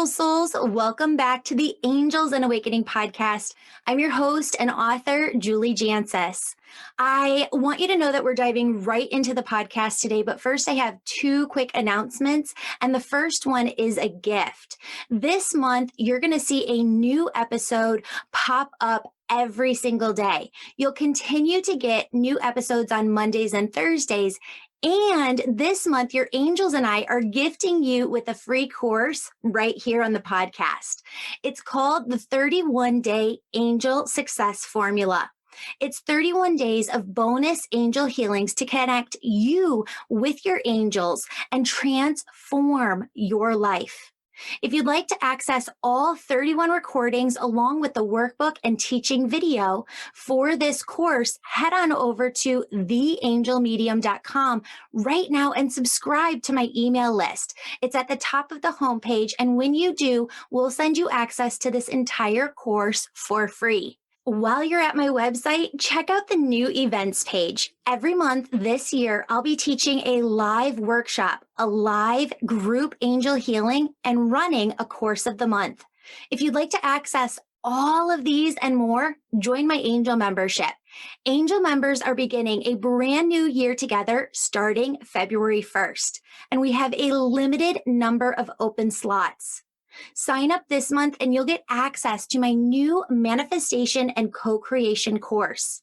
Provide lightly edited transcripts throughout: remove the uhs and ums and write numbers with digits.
beautiful souls. Welcome back to the Angels and Awakening podcast. I'm your host and author, Julie Jancius. I want you to know that we're diving right into the podcast today, but first I have two quick announcements, and the first one is a gift. This month, you're going to see a new episode pop up every single day. You'll continue to get new episodes on Mondays and Thursdays. And this month, your angels and I are gifting you with a free course right here on the podcast. It's called the 31-Day Angel Success Formula. It's 31 days of bonus angel healings to connect you with your angels and transform your life. If you'd like to access all 31 recordings along with the workbook and teaching video for this course, head on over to theangelmedium.com right now and subscribe to my email list. It's at the top of the homepage, and when you do, we'll send you access to this entire course for free. While you're at my website, check out the new events page. Every month this year, I'll be teaching a live workshop, a live group angel healing, and running a course of the month. If you'd like to access all of these and more, join my angel membership. Angel members are beginning a brand new year together starting February 1st, and we have a limited number of open slots. Sign up this month and you'll get access to my new manifestation and co-creation course.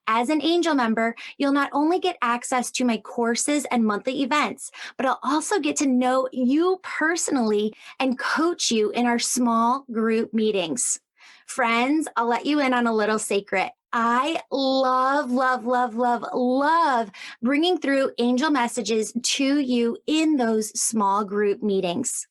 As an angel member, you'll not only get access to my courses and monthly events, but I'll also get to know you personally and coach you in our small group meetings. Friends, I'll let you in on a little secret. I love bringing through angel messages to you in those small group meetings.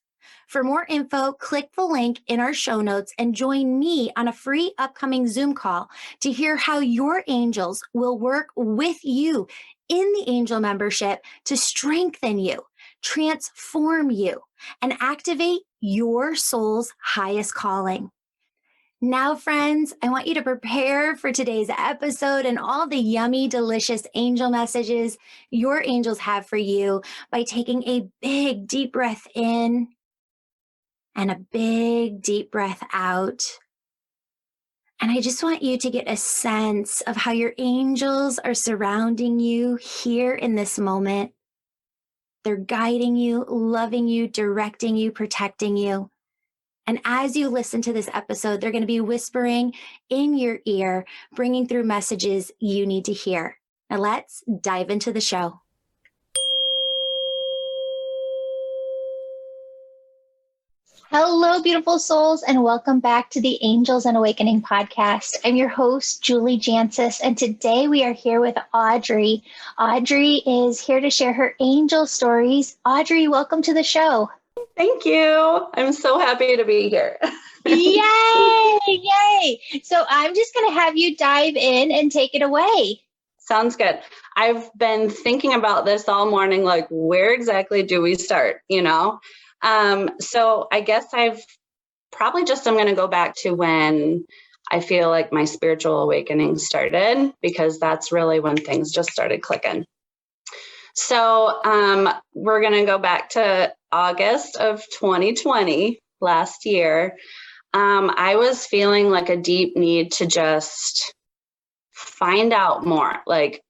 For more info, click the link in our show notes and join me on a free upcoming Zoom call to hear how your angels will work with you in the angel membership to strengthen you, transform you, and activate your soul's highest calling. Now, friends, I want you to prepare for today's episode and all the yummy, delicious angel messages your angels have for you by taking a big, deep breath in and a big, deep breath out. And I just want you to get a sense of how your angels are surrounding you here in this moment. They're guiding you, loving you, directing you, protecting you. And as you listen to this episode, they're going to be whispering in your ear, bringing through messages you need to hear. Now let's dive into the show. Hello, beautiful souls, and welcome back to the Angels and Awakening podcast. I'm your host, Julie Jancius, and today we are here with Audrey. Audrey is here to share her angel stories. Audrey, welcome to the show. Thank you. I'm so happy to be here. Yay! Yay! So I'm just going to have you dive in and take it away. Sounds good. I've been thinking about this all morning, like, where exactly do we start, So I guess I'm going to go back to when I feel like my spiritual awakening started, because that's really when things just started clicking. So we're going to go back to August of 2020, last year. I was feeling like a deep need to just find out more. Like,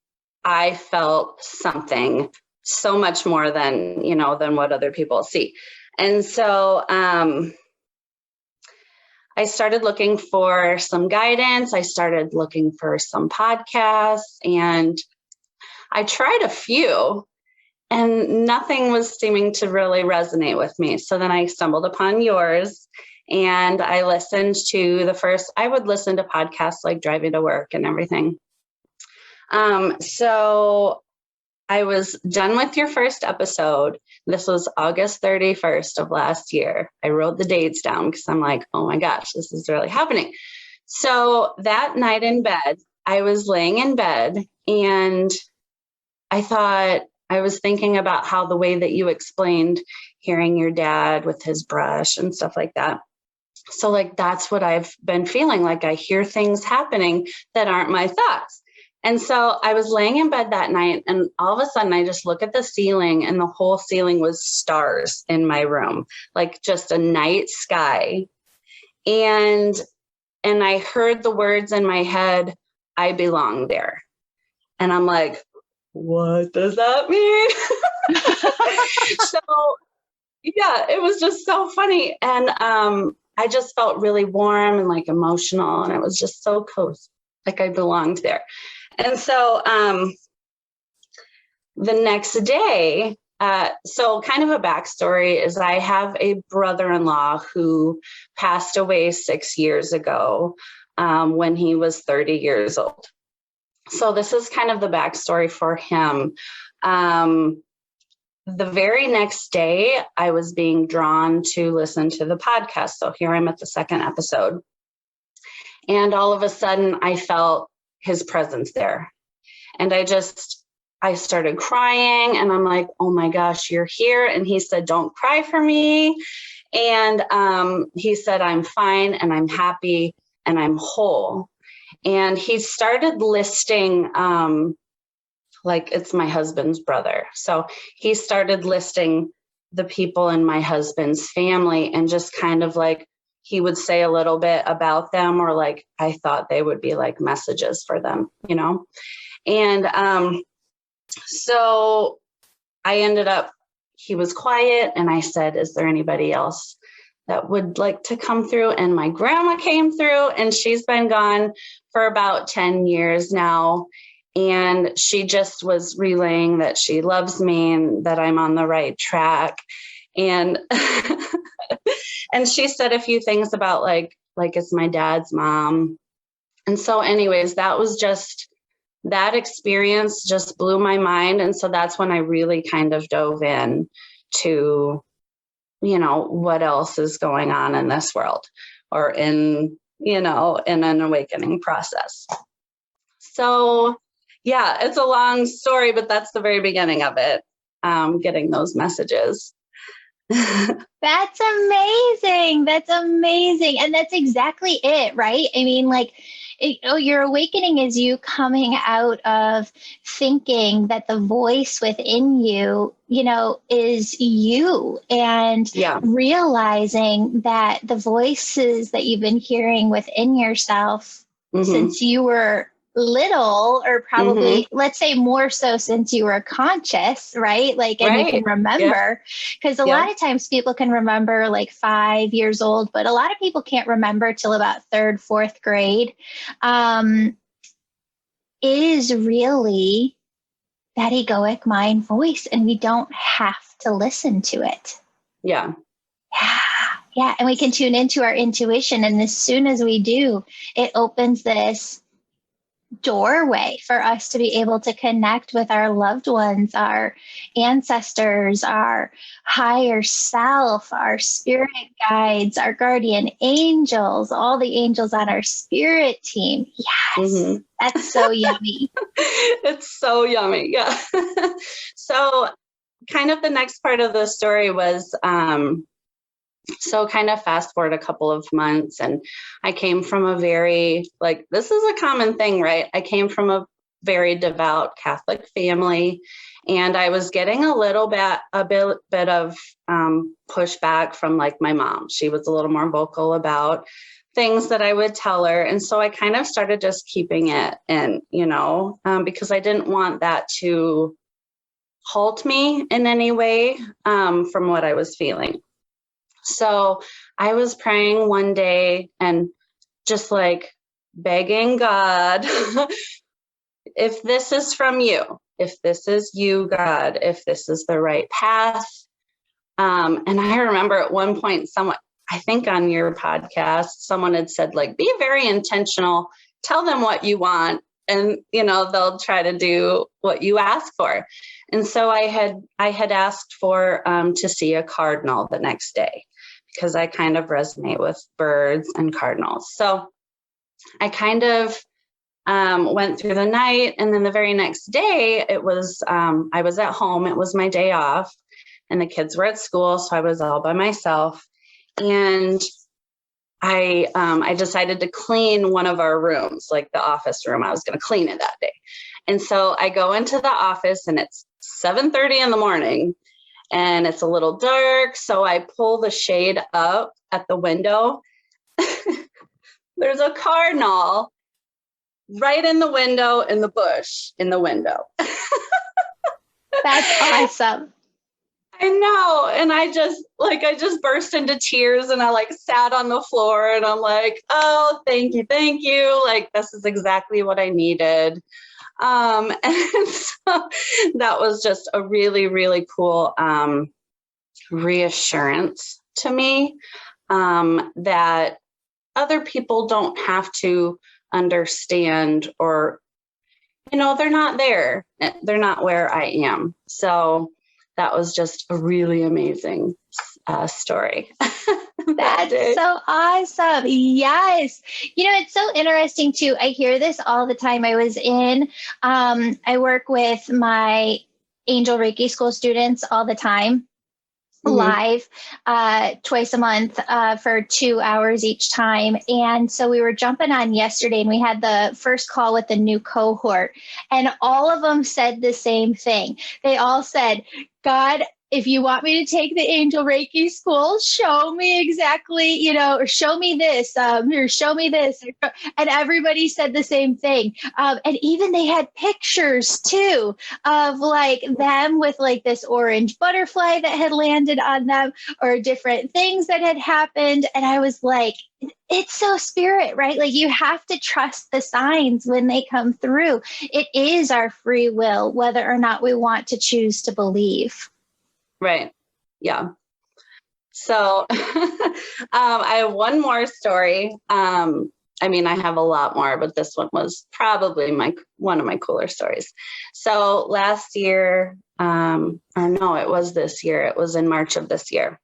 I felt something so much more than what other people see. And so I started looking for some guidance. I started looking for some podcasts, and I tried a few, and nothing was seeming to really resonate with me. So then I stumbled upon yours, and I listened to I would listen to podcasts like driving to work and everything. So I was done with your first episode. This was August 31st of last year. I wrote the dates down because I'm like, oh my gosh, this is really happening. So that night in bed, I was laying in bed, and I was thinking about how the way that you explained hearing your dad with his brush and stuff like that. So like, that's what I've been feeling like. I hear things happening that aren't my thoughts. And so I was laying in bed that night, and all of a sudden I just look at the ceiling, and the whole ceiling was stars in my room, like just a night sky. And I heard the words in my head, I belong there. And I'm like, what does that mean? So yeah, it was just so funny. And I just felt really warm and like emotional, and it was just so cozy, like I belonged there. And so the next day, so kind of a backstory is I have a brother-in-law who passed away 6 years ago when he was 30 years old. So this is kind of the backstory for him. The very next day, I was being drawn to listen to the podcast. So here I'm at the second episode. And all of a sudden, I felt his presence there. And I started crying, and I'm like, oh my gosh, you're here. And he said, don't cry for me. And he said, I'm fine, and I'm happy, and I'm whole. And he started listing, like it's my husband's brother. So he started listing the people in my husband's family, and just kind of like, he would say a little bit about them, or like, I thought they would be like messages for them, you know? And so I ended up, he was quiet, and I said, is there anybody else that would like to come through? And my grandma came through, and she's been gone for about 10 years now. And she just was relaying that she loves me and that I'm on the right track. And and she said a few things about like it's my dad's mom. And so anyways, that experience just blew my mind. And so that's when I really kind of dove in to, you know, what else is going on in this world, or in an awakening process. So yeah, it's a long story, but that's the very beginning of it, getting those messages. That's amazing. That's amazing. And that's exactly it, right? I mean, like, your awakening is you coming out of thinking that the voice within you, is you, and realizing that the voices that you've been hearing within yourself since you were little, or probably let's say more so since you were conscious, right? Like, and you can remember, because a lot of times people can remember like 5 years old, but a lot of people can't remember till about 3rd, 4th grade. Is really that egoic mind voice, and we don't have to listen to it. Yeah. And we can tune into our intuition, and as soon as we do, it opens this doorway for us to be able to connect with our loved ones, our ancestors, our higher self, our spirit guides, our guardian angels, all the angels on our spirit team. Yes, that's so yummy. It's so yummy. Yeah. So kind of the next part of the story was, so kind of fast forward a couple of months, and I came from a very, like, this is a common thing, right? I came from a very devout Catholic family, and I was getting a bit of pushback from like my mom. She was a little more vocal about things that I would tell her. And so I kind of started just keeping it in, because I didn't want that to halt me in any way from what I was feeling. So I was praying one day and just like begging God, if this is from you, if this is you, God, if this is the right path. And I remember at one point, I think on your podcast, someone had said, like, be very intentional, tell them what you want, and, they'll try to do what you ask for. And so I had asked for to see a cardinal the next day, because I kind of resonate with birds and cardinals. So I kind of went through the night, and then the very next day I was at home. It was my day off, and the kids were at school. So I was all by myself, and I decided to clean one of our rooms, like the office room. I was going to clean it that day. And so I go into the office and it's 7:30 in the morning and it's a little dark. So I pull the shade up at the window. There's a cardinal right in the window, in the bush in the window. That's awesome. I know. And I just burst into tears and I like sat on the floor and I'm like, oh, thank you. Thank you. Like, this is exactly what I needed. And so that was just a really, really cool reassurance to me that other people don't have to understand, or, they're not there. They're not where I am. So that was just a really amazing story. That's so awesome. Yes. It's so interesting too. I hear this all the time. I work with my Angel Reiki school students all the time. Live twice a month for 2 hours each time. And so we were jumping on yesterday and we had the first call with the new cohort, and all of them said the same thing. They all said, God, if you want me to take the Angel Reiki school, show me exactly, or show me this, or show me this. And everybody said the same thing. And even they had pictures too of like them with like this orange butterfly that had landed on them, or different things that had happened. And I was like, it's so spirit, right? Like, you have to trust the signs when they come through. It is our free will, whether or not we want to choose to believe. Right. Yeah. So I have one more story. I have a lot more, but this one was probably one of my cooler stories. So last year, it was this year. It was in March of this year.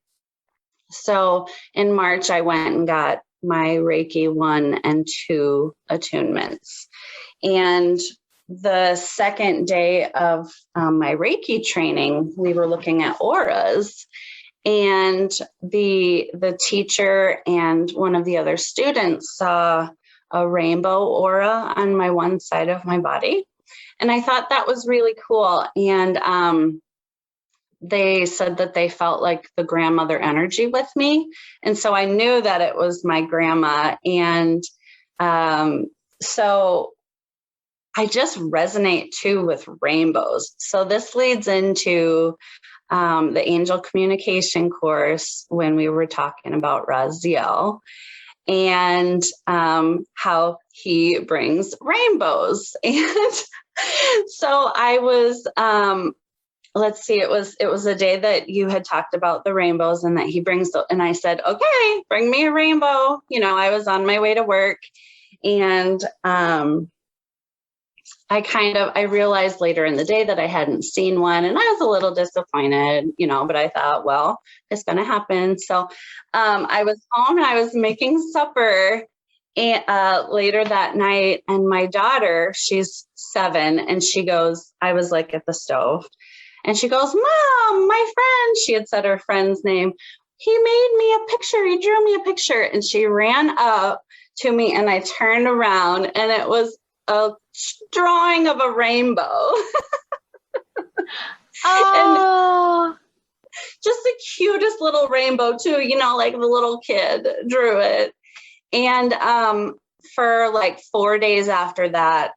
So in March, I went and got my Reiki 1 and 2 attunements. And the second day of my Reiki training, we were looking at auras, and the teacher and one of the other students saw a rainbow aura on my one side of my body. And I thought that was really cool. And they said that they felt like the grandmother energy with me. And so I knew that it was my grandma. And so I just resonate too with rainbows. So this leads into the angel communication course when we were talking about Zadkiel and how he brings rainbows. And so I was, it was a day that you had talked about the rainbows and that he brings, and I said, okay, bring me a rainbow. I was on my way to work, and I realized later in the day that I hadn't seen one, and I was a little disappointed, but I thought, well, it's going to happen. So I was home and I was making supper later that night, and my daughter, she's 7, and she goes, I was like at the stove, and she goes, Mom, my friend, she had said her friend's name, he made me a picture, he drew me a picture. And she ran up to me, and I turned around, and it was a drawing of a rainbow. Oh, and just the cutest little rainbow too, like the little kid drew it. And for like 4 days after that,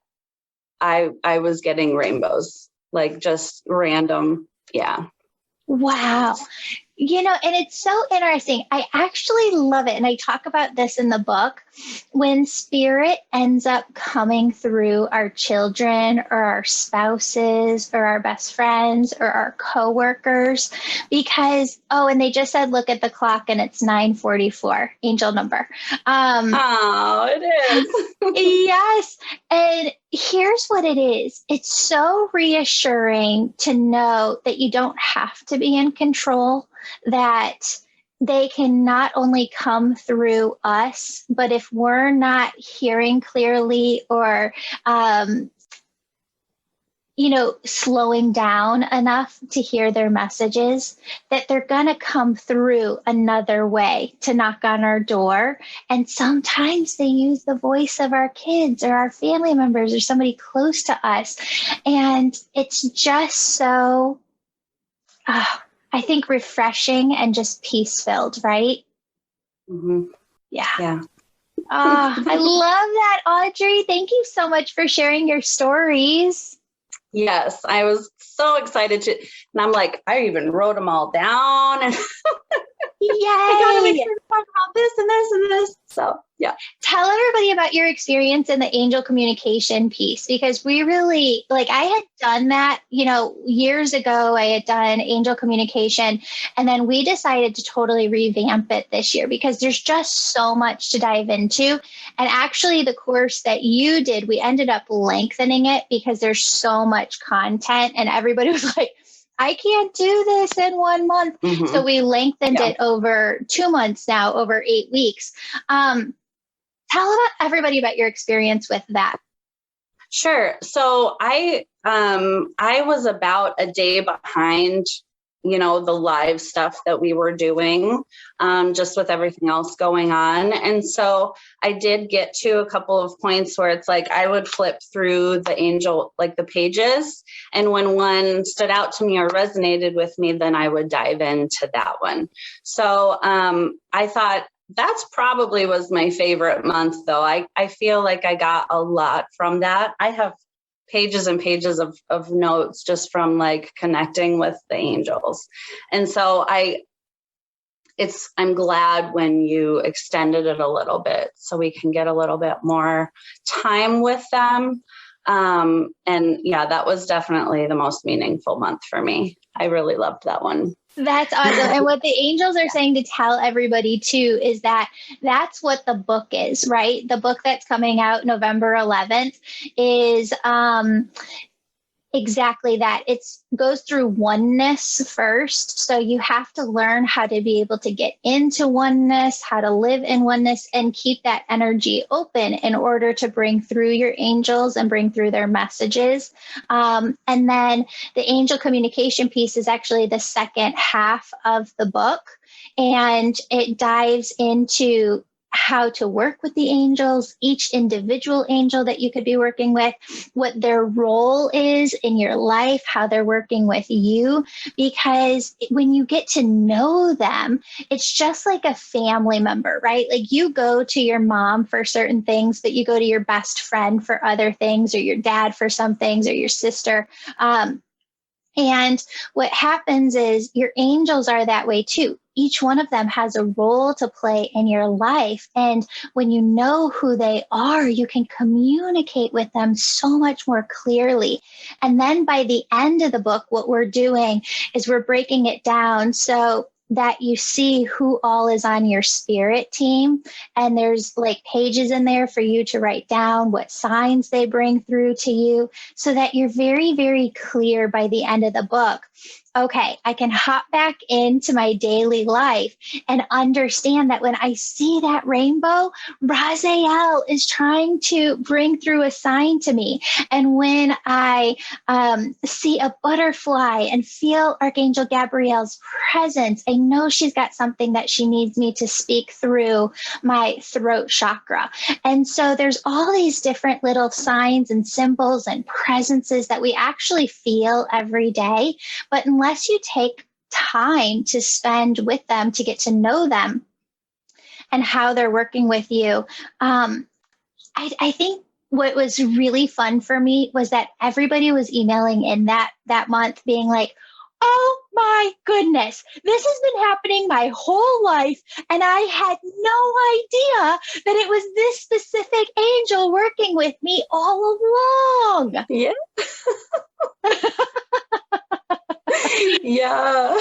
I was getting rainbows, like just random. Yeah. wow. And it's so interesting. I actually love it. And I talk about this in the book, when spirit ends up coming through our children or our spouses or our best friends or our coworkers, because, and they just said, look at the clock and it's 9:44, angel number. It is. Yes. And here's what it is. It's so reassuring to know that you don't have to be in control, that they can not only come through us, but if we're not hearing clearly or slowing down enough to hear their messages, that they're going to come through another way to knock on our door. And sometimes they use the voice of our kids or our family members or somebody close to us. And it's just so, I think, refreshing and just peace-filled, right? Mm-hmm. Yeah. I love that, Audrey. Thank you so much for sharing your stories. Yes, I was so excited to, and I'm like, I even wrote them all down, and I gotta make sure to talk about this and this and this. So yeah. Tell everybody about your experience in the angel communication piece, because we really, I had done that, years ago. I had done angel communication, and then we decided to totally revamp it this year because there's just so much to dive into. And actually the course that you did, we ended up lengthening it because there's so much content, and everybody was like, I can't do this in 1 month. Mm-hmm. So we lengthened it over 2 months now, over 8 weeks. Tell everybody about your experience with that. Sure. So I was about a day behind, the live stuff that we were doing, just with everything else going on. And so I did get to a couple of points where it's like, I would flip through the angel, the pages. And when one stood out to me or resonated with me, then I would dive into that one. So I thought, that's probably was my favorite month, though. I feel like I got a lot from that. I have pages and pages of notes just from connecting with the angels. And so I'm glad when you extended it a little bit so we can get a little bit more time with them. And yeah, that was definitely the most meaningful month for me. I really loved that one. That's awesome. And what the angels are saying to tell everybody too is that that's what the book is, right? The book that's coming out November 11th is exactly that. It goes through oneness first. So you have to learn how to be able to get into oneness, how to live in oneness, and keep that energy open in order to bring through your angels and bring through their messages. And then the angel communication piece is actually the second half of the book. And it dives into how to work with the angels, each individual angel that you could be working with, what their role is in your life, how they're working with you. Because when you get to know them, it's just like a family member, right? You go to your mom for certain things, but you go to your best friend for other things, or your dad for some things, or your sister. And what happens is your angels are that way too. Each one of them has a role to play in your life. And when you know who they are, you can communicate with them so much more clearly. And then by the end of the book, what we're doing is we're breaking it down so that you see who all is on your spirit team. And there's pages in there for you to write down what signs they bring through to you, so that you're very, very clear by the end of the book. Okay, I can hop back into my daily life and understand that when I see that rainbow, Raziel is trying to bring through a sign to me. And when I see a butterfly and feel Archangel Gabriel's presence, I know she's got something that she needs me to speak through my throat chakra. And so there's all these different little signs and symbols and presences that we actually feel every day. But unless you take time to spend with them to get to know them and how they're working with you, I think what was really fun for me was that everybody was emailing in that month being like, oh my goodness, this has been happening my whole life, and I had no idea that it was this specific angel working with me all along. Yeah. Yeah.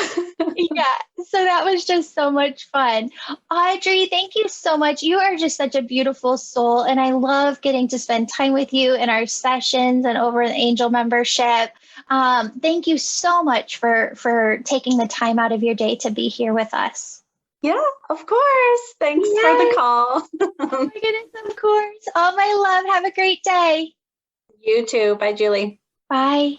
Yeah. So that was just so much fun. Audrey, thank you so much. You are just such a beautiful soul. And I love getting to spend time with you in our sessions and over the angel membership. Thank you so much for taking the time out of your day to be here with us. Yeah, of course. Thanks for the call. Oh my goodness, of course. Oh, my love. Have a great day. You too. Bye, Julie. Bye.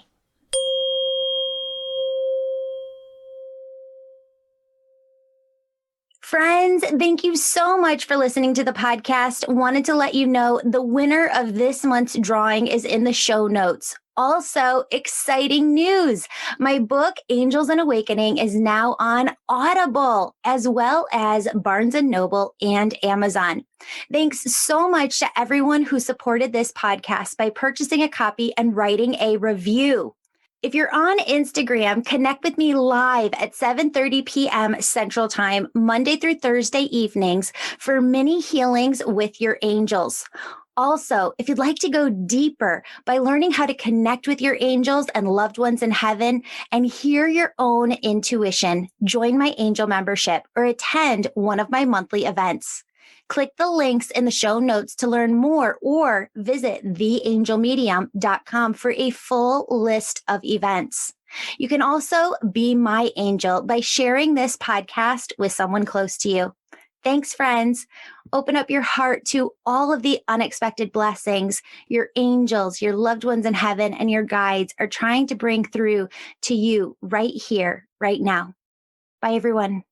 Friends, thank you so much for listening to the podcast. Wanted to let you know the winner of this month's drawing is in the show notes. Also, exciting news. My book, Angels and Awakening, is now on Audible, as well as Barnes & Noble and Amazon. Thanks so much to everyone who supported this podcast by purchasing a copy and writing a review. If you're on Instagram, connect with me live at 7:30 p.m. Central Time, Monday through Thursday evenings for mini healings with your angels. Also, if you'd like to go deeper by learning how to connect with your angels and loved ones in heaven and hear your own intuition, join my angel membership or attend one of my monthly events. Click the links in the show notes to learn more or visit theangelmedium.com for a full list of events. You can also be my angel by sharing this podcast with someone close to you. Thanks, friends. Open up your heart to all of the unexpected blessings your angels, your loved ones in heaven, and your guides are trying to bring through to you right here, right now. Bye, everyone.